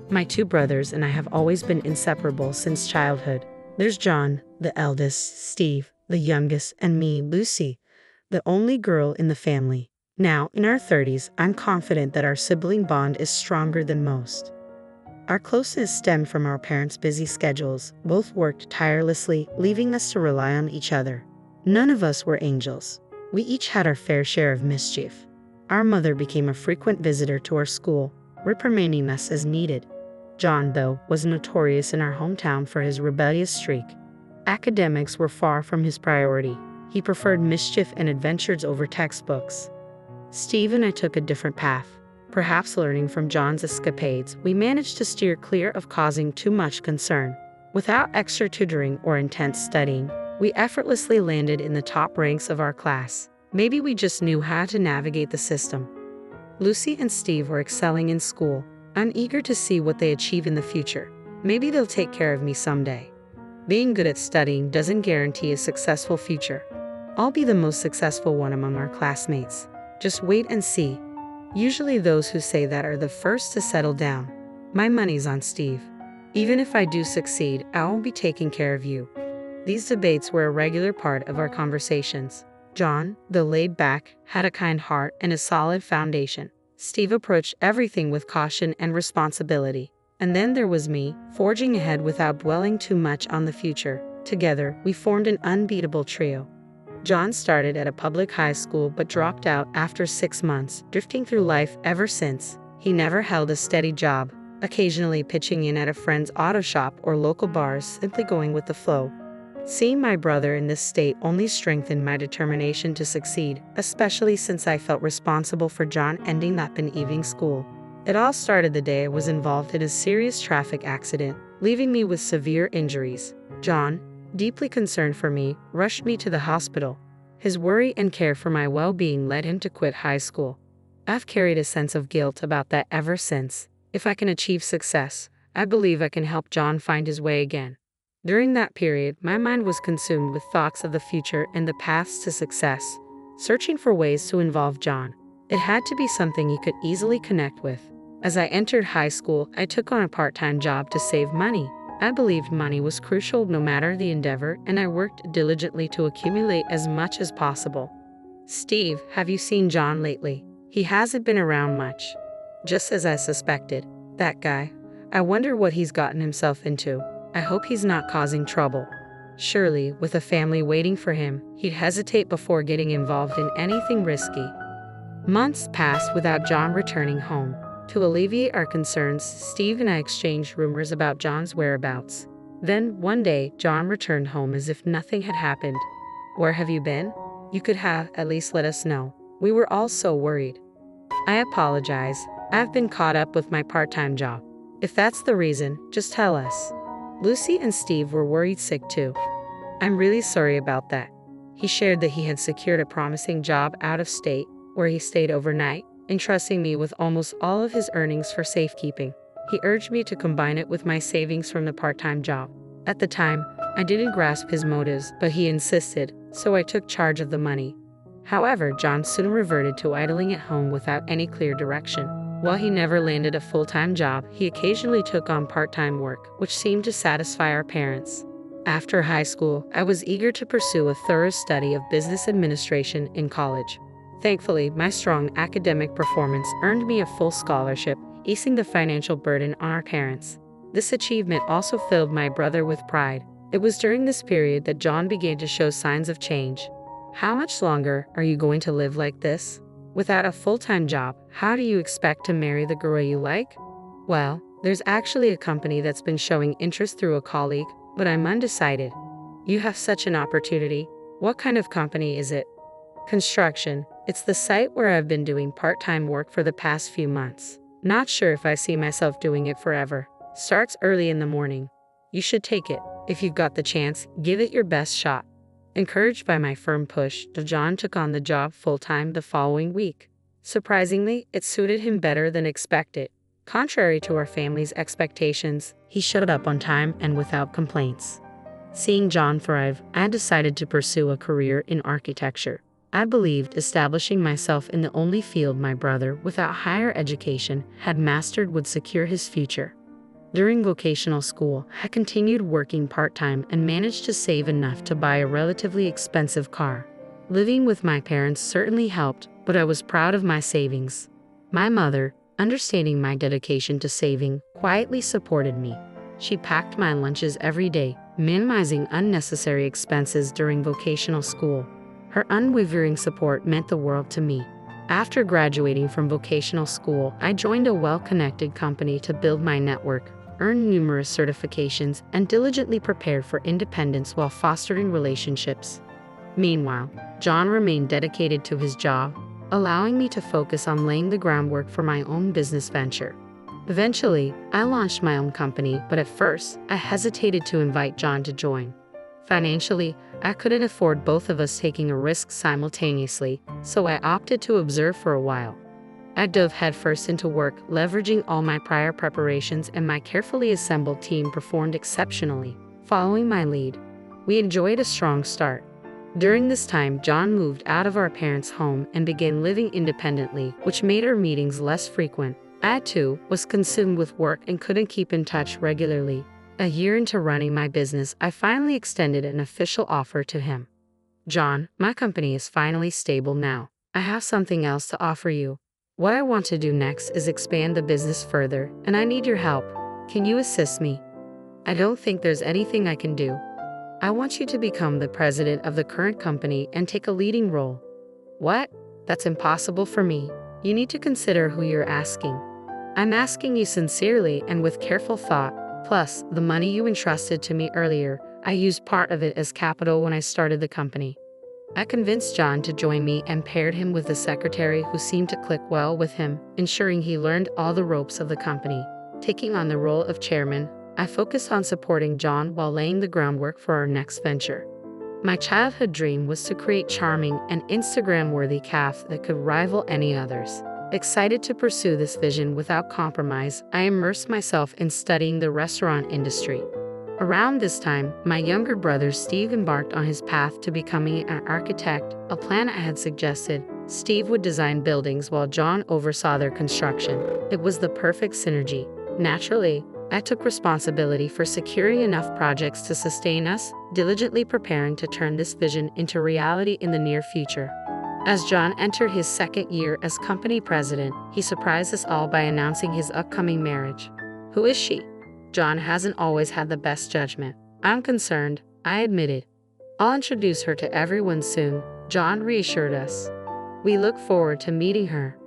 My two brothers and I have always been inseparable since childhood. There's John, the eldest, Steve, the youngest, and me, Lucy, the only girl in the family. Now, in our 30s, I'm confident that our sibling bond is stronger than most. Our closeness stemmed from our parents' busy schedules. Both worked tirelessly, leaving us to rely on each other. None of us were angels. We each had our fair share of mischief. Our mother became a frequent visitor to our school, reprimanding us as needed. John, though, was notorious in our hometown for his rebellious streak. Academics were far from his priority. He preferred mischief and adventures over textbooks. Steve and I took a different path. Perhaps learning from John's escapades, we managed to steer clear of causing too much concern. Without extra tutoring or intense studying, we effortlessly landed in the top ranks of our class. Maybe we just knew how to navigate the system. Lucy and Steve were excelling in school. I'm eager to see what they achieve in the future. Maybe they'll take care of me someday. Being good at studying doesn't guarantee a successful future. I'll be the most successful one among our classmates. Just wait and see. Usually those who say that are the first to settle down. My money's on Steve. Even if I do succeed, I won't be taking care of you. These debates were a regular part of our conversations. John, though laid back, had a kind heart and a solid foundation. Steve approached everything with caution and responsibility. And then there was me, forging ahead without dwelling too much on the future. Together, we formed an unbeatable trio. John started at a public high school but dropped out after 6 months, drifting through life ever since. He never held a steady job, occasionally pitching in at a friend's auto shop or local bars, simply going with the flow. Seeing my brother in this state only strengthened my determination to succeed, especially since I felt responsible for John ending up in evening school. It all started the day I was involved in a serious traffic accident, leaving me with severe injuries. John, deeply concerned for me, rushed me to the hospital. His worry and care for my well-being led him to quit high school. I've carried a sense of guilt about that ever since. If I can achieve success, I believe I can help John find his way again. During that period, my mind was consumed with thoughts of the future and the paths to success, searching for ways to involve John. It had to be something he could easily connect with. As I entered high school, I took on a part-time job to save money. I believed money was crucial no matter the endeavor, and I worked diligently to accumulate as much as possible. Steve, have you seen John lately? He hasn't been around much. Just as I suspected. That guy. I wonder what he's gotten himself into. I hope he's not causing trouble. Surely, with a family waiting for him, he'd hesitate before getting involved in anything risky. Months passed without John returning home. To alleviate our concerns, Steve and I exchanged rumors about John's whereabouts. Then, one day, John returned home as if nothing had happened. "Where have you been? You could have at least let us know. We were all so worried." I apologize. I've been caught up with my part-time job. If that's the reason, just tell us. Lucy and Steve were worried sick too. I'm really sorry about that. He shared that he had secured a promising job out of state, where he stayed overnight, entrusting me with almost all of his earnings for safekeeping. He urged me to combine it with my savings from the part-time job. At the time, I didn't grasp his motives, but he insisted, so I took charge of the money. However, John soon reverted to idling at home without any clear direction. While he never landed a full-time job, he occasionally took on part-time work, which seemed to satisfy our parents. After high school, I was eager to pursue a thorough study of business administration in college. Thankfully, my strong academic performance earned me a full scholarship, easing the financial burden on our parents. This achievement also filled my brother with pride. It was during this period that John began to show signs of change. How much longer are you going to live like this? Without a full-time job, how do you expect to marry the girl you like? Well, there's actually a company that's been showing interest through a colleague, but I'm undecided. You have such an opportunity. What kind of company is it? Construction. It's the site where I've been doing part-time work for the past few months. Not sure if I see myself doing it forever. Starts early in the morning. You should take it. If you've got the chance, give it your best shot. Encouraged by my firm push, John took on the job full-time the following week. Surprisingly, it suited him better than expected. Contrary to our family's expectations, he showed up on time and without complaints. Seeing John thrive, I decided to pursue a career in architecture. I believed establishing myself in the only field my brother, without higher education, had mastered would secure his future. During vocational school, I continued working part-time and managed to save enough to buy a relatively expensive car. Living with my parents certainly helped, but I was proud of my savings. My mother, understanding my dedication to saving, quietly supported me. She packed my lunches every day, minimizing unnecessary expenses during vocational school. Her unwavering support meant the world to me. After graduating from vocational school, I joined a well-connected company to build my network, earned numerous certifications, and diligently prepared for independence while fostering relationships. Meanwhile, John remained dedicated to his job, allowing me to focus on laying the groundwork for my own business venture. Eventually, I launched my own company, but at first, I hesitated to invite John to join. Financially, I couldn't afford both of us taking a risk simultaneously, so I opted to observe for a while. I dove headfirst into work, leveraging all my prior preparations, and my carefully assembled team performed exceptionally, following my lead. We enjoyed a strong start. During this time, John moved out of our parents' home and began living independently, which made our meetings less frequent. I, too, was consumed with work and couldn't keep in touch regularly. A year into running my business, I finally extended an official offer to him. John, my company is finally stable now. I have something else to offer you. What I want to do next is expand the business further, and I need your help. Can you assist me? I don't think there's anything I can do. I want you to become the president of the current company and take a leading role. What? That's impossible for me. You need to consider who you're asking. I'm asking you sincerely and with careful thought. Plus, the money you entrusted to me earlier, I used part of it as capital when I started the company. I convinced John to join me and paired him with a secretary who seemed to click well with him, ensuring he learned all the ropes of the company. Taking on the role of chairman, I focused on supporting John while laying the groundwork for our next venture. My childhood dream was to create charming and Instagram-worthy cafes that could rival any others. Excited to pursue this vision without compromise, I immersed myself in studying the restaurant industry. Around this time, my younger brother Steve embarked on his path to becoming an architect, a plan I had suggested. Steve would design buildings while John oversaw their construction. It was the perfect synergy. Naturally, I took responsibility for securing enough projects to sustain us, diligently preparing to turn this vision into reality in the near future. As John entered his second year as company president, he surprised us all by announcing his upcoming marriage. Who is she? John hasn't always had the best judgment. I'm concerned, I admitted. I'll introduce her to everyone soon, John reassured us. We look forward to meeting her.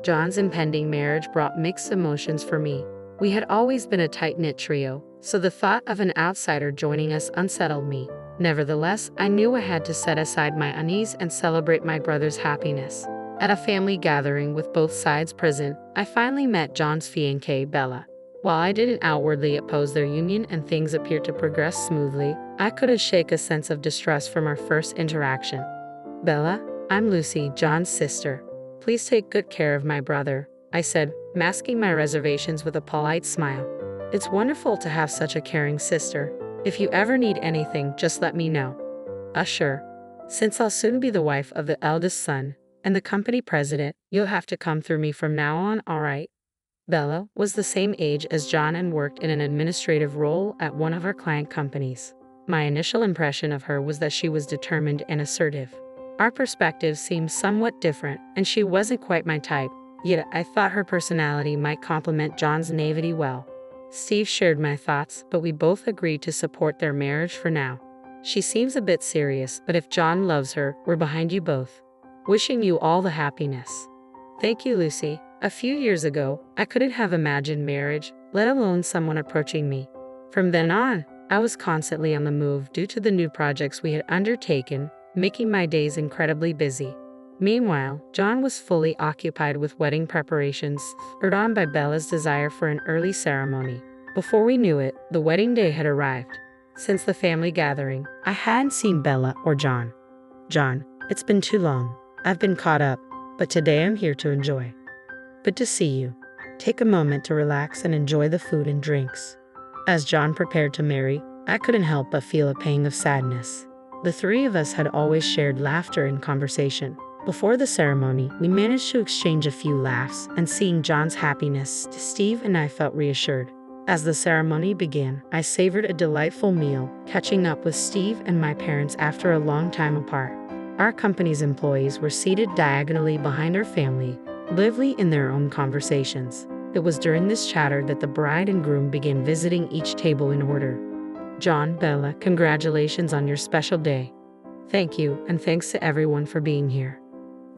John's impending marriage brought mixed emotions for me. We had always been a tight-knit trio, so the thought of an outsider joining us unsettled me. Nevertheless, I knew I had to set aside my unease and celebrate my brother's happiness. At a family gathering with both sides present, I finally met John's fiancée, Bella. While I didn't outwardly oppose their union and things appeared to progress smoothly, I couldn't shake a sense of distrust from our first interaction. Bella, I'm Lucy, John's sister. Please take good care of my brother, I said, masking my reservations with a polite smile. It's wonderful to have such a caring sister. If you ever need anything, just let me know. Sure. Since I'll soon be the wife of the eldest son and the company president, you'll have to come through me from now on, all right? Bella was the same age as John and worked in an administrative role at one of our client companies. My initial impression of her was that she was determined and assertive. Our perspectives seemed somewhat different, and she wasn't quite my type, yet I thought her personality might complement John's naivety well. Steve shared my thoughts, but we both agreed to support their marriage for now. She seems a bit serious, but if John loves her, we're behind you both. Wishing you all the happiness. Thank you, Lucy. A few years ago, I couldn't have imagined marriage, let alone someone approaching me. From then on, I was constantly on the move due to the new projects we had undertaken, making my days incredibly busy. Meanwhile, John was fully occupied with wedding preparations, spurred on by Bella's desire for an early ceremony. Before we knew it, the wedding day had arrived. Since the family gathering, I hadn't seen Bella or John. John, it's been too long. I've been caught up, but today I'm here to enjoy. Good to see you. Take a moment to relax and enjoy the food and drinks. As John prepared to marry, I couldn't help but feel a pang of sadness. The three of us had always shared laughter and conversation. Before the ceremony, we managed to exchange a few laughs, and seeing John's happiness, Steve and I felt reassured. As the ceremony began, I savored a delightful meal, catching up with Steve and my parents after a long time apart. Our company's employees were seated diagonally behind our family, lively in their own conversations. It was during this chatter that the bride and groom began visiting each table in order. John, Bella, congratulations on your special day. Thank you, and thanks to everyone for being here.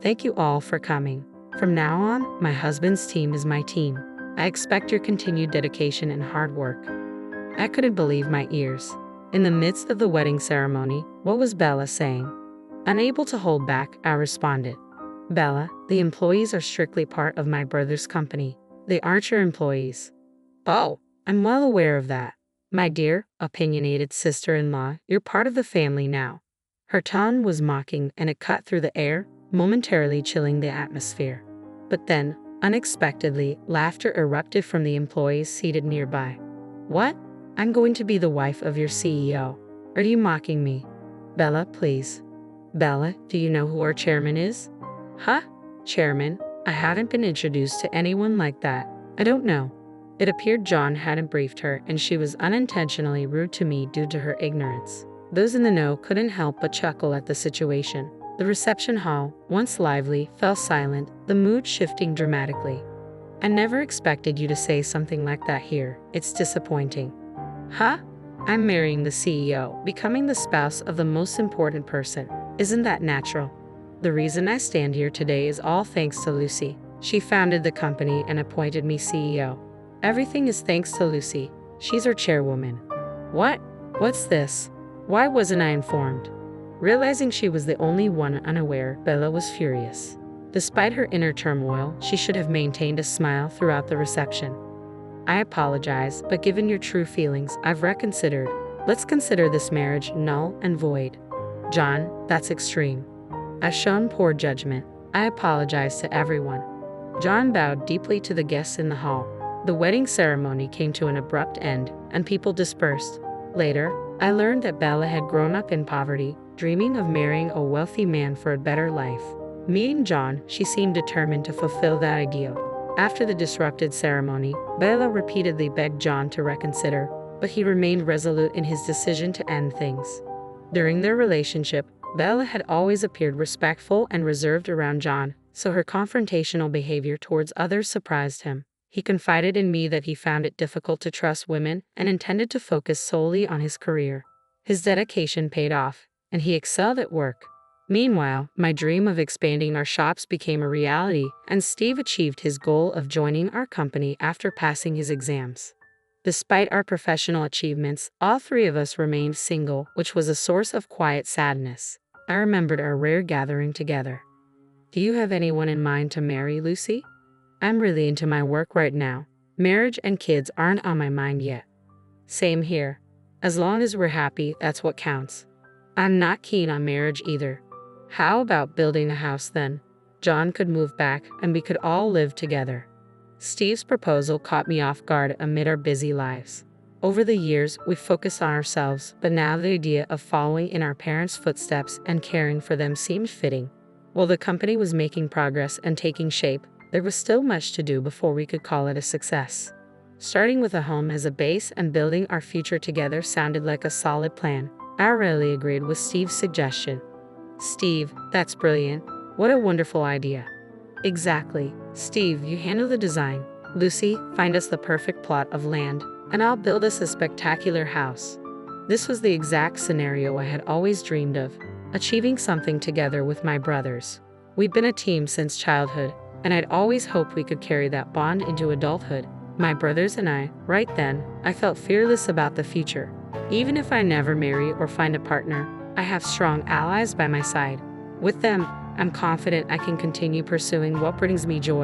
Thank you all for coming. From now on, my husband's team is my team. I expect your continued dedication and hard work. I couldn't believe my ears. In the midst of the wedding ceremony, what was Bella saying? Unable to hold back, I responded. Bella, the employees are strictly part of my brother's company. They aren't your employees. Oh, I'm well aware of that. My dear, opinionated sister-in-law, you're part of the family now. Her tone was mocking and it cut through the air, momentarily chilling the atmosphere. But then, unexpectedly, laughter erupted from the employees seated nearby. What? I'm going to be the wife of your CEO. Are you mocking me? Bella, please. Bella, do you know who our chairman is? Huh? Chairman? I haven't been introduced to anyone like that. I don't know. It appeared John hadn't briefed her and she was unintentionally rude to me due to her ignorance. Those in the know couldn't help but chuckle at the situation. The reception hall, once lively, fell silent, the mood shifting dramatically. I never expected you to say something like that here. It's disappointing. Huh? I'm marrying the CEO, becoming the spouse of the most important person. Isn't that natural? The reason I stand here today is all thanks to Lucy. She founded the company and appointed me CEO. Everything is thanks to Lucy. She's our chairwoman. What? What's this? Why wasn't I informed? Realizing she was the only one unaware, Bella was furious. Despite her inner turmoil, she should have maintained a smile throughout the reception. I apologize, but given your true feelings, I've reconsidered. Let's consider this marriage null and void. John, that's extreme. I've shown poor judgment. I apologize to everyone. John bowed deeply to the guests in the hall. The wedding ceremony came to an abrupt end, and people dispersed. Later, I learned that Bella had grown up in poverty, dreaming of marrying a wealthy man for a better life. Meeting John, she seemed determined to fulfill that ideal. After the disrupted ceremony, Bella repeatedly begged John to reconsider, but he remained resolute in his decision to end things. During their relationship, Bella had always appeared respectful and reserved around John, so her confrontational behavior towards others surprised him. He confided in me that he found it difficult to trust women and intended to focus solely on his career. His dedication paid off, and he excelled at work. Meanwhile, my dream of expanding our shops became a reality, and Steve achieved his goal of joining our company after passing his exams. Despite our professional achievements, all three of us remained single, which was a source of quiet sadness. I remembered our rare gathering together. Do you have anyone in mind to marry, Lucy? I'm really into my work right now. Marriage and kids aren't on my mind yet. Same here. As long as we're happy, that's what counts. I'm not keen on marriage either. How about building a house then? John could move back and we could all live together. Steve's proposal caught me off guard amid our busy lives. Over the years, we've focused on ourselves, but now the idea of following in our parents' footsteps and caring for them seemed fitting. While the company was making progress and taking shape, there was still much to do before we could call it a success. Starting with a home as a base and building our future together sounded like a solid plan. I rarely agreed with Steve's suggestion. Steve, that's brilliant. What a wonderful idea. Exactly. Steve, you handle the design. Lucy, find us the perfect plot of land, and I'll build us a spectacular house. This was the exact scenario I had always dreamed of, achieving something together with my brothers. We'd been a team since childhood, and I'd always hoped we could carry that bond into adulthood. My brothers and I, right then, I felt fearless about the future. Even if I never marry or find a partner, I have strong allies by my side. With them, I'm confident I can continue pursuing what brings me joy.